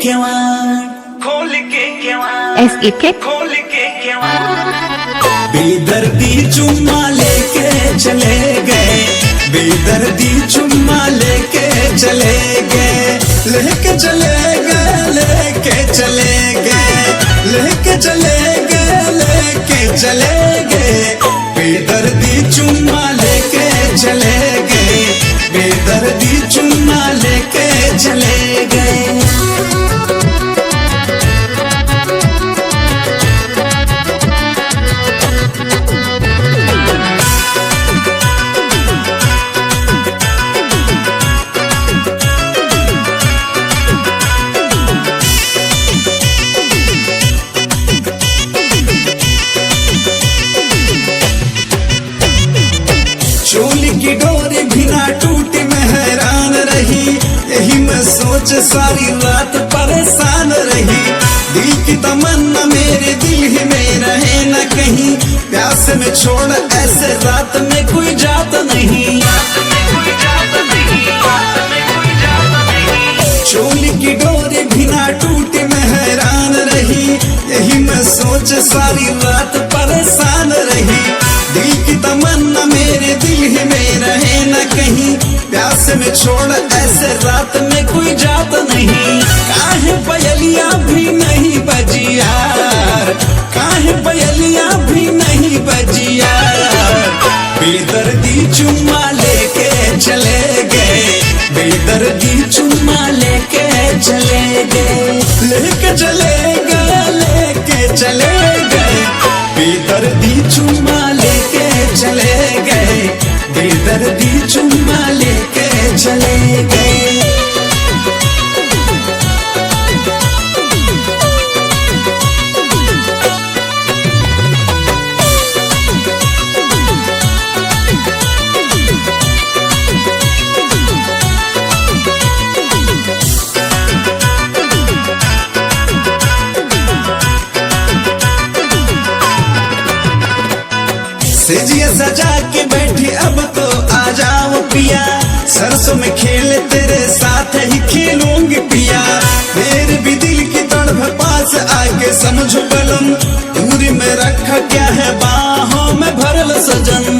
केवाड़ खोल के केवाड़ SEK खोल के केवाड़ बेदर्दी चुम्मा लेके चले गए, बेदर्दी चुम्मा लेके चले गए, लेके चले गए, लेके चले गए, लेके चले गए, लेके चले गए, बेदर्दी चुम्मा लेके चले गए, बेदर्दी चुम्मा लेके चले गए। चोली की डोरी भी ना टूटी, मैं हैरान रही, यही मैं सोच सारी रात परेशान रही। दिल की तमन्ना मेरे दिल ही में रहे न कहीं, प्यास में छोड़ ऐसे रात में कोई जात नहीं। चोली की डोरी भी ना टूटी, मैं हैरान रही, यही मैं सोच सारी रात परेशान रही। दिल की तमन्ना मेरे दिल ही में रहे न कहीं, प्यास में छोड़ ऐसे रात में कोई जात नहीं। काहे पयलिया भी नहीं बजी यार, काहे पयलिया भी नहीं बजी यार, बेदर्दी चुम्मा लेके चले गए, बेदर्दी चुम्मा लेके चले गए, लेके चले गए, लेके चले गए, बेदर्दी चुम्मा लेके चले गए, बेदर्दी चुम्मा लेके चले गए। सेजिया सजा के बैठी अब तो आ जाओ पिया, सरसों में खेल तेरे साथ ही खेलूंगी पिया। मेरे भी दिल की तड़प पास आके समझो बलम, दूरी में रखा क्या है बाहों में भरल सजन।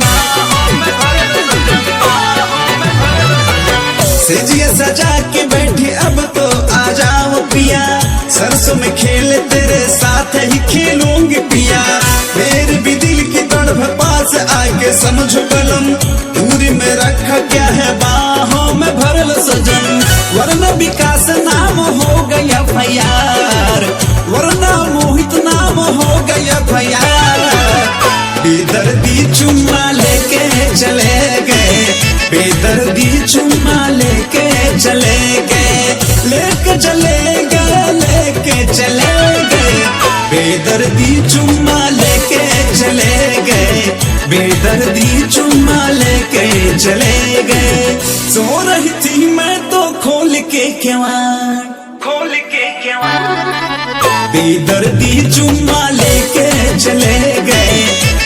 सेजिया सजा के बैठी अब तो आ जाओ पिया, सरसों में खेल तेरे साथ ही खेलूंगी पिया। मेरे भी दिल की तड़प पास आके समझो बलम, दूरी में रखा क्या है बाहों में भरल सजन। वरना विकास नाम हो गया फयार, वरना मोहित नाम हो गया फयार, बेदर्दी चुम्मा लेके चले गए, बेदर्दी चुम्मा लेके चले गए, लेके चले गए, लेके चले गए, बेदर्दी चुम्मा लेके चले गए, बेदर्दी चुम्मा लेके चले गए। सो रही थी मैं तो खोल के केवाड़, खोल के केवाड़, बेदर्दी चुम्मा लेके चले गए,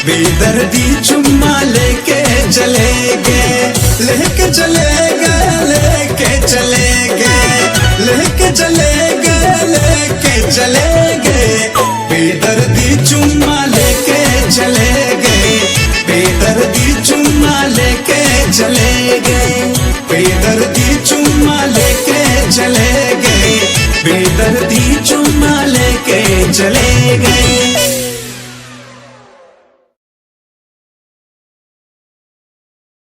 बेदर्दी चुम्मा लेके चले गए, लेके चले गए, लेके चले गए, लेके चले गए, लेके चले गए, बेदर्दी चुम्मा लेके चले गए, बेदर्दी चुम्मा लेके चले गए, बेदर्दी चुम्मा लेके चले गए, बेदर्दी चुम्मा लेके चले गए।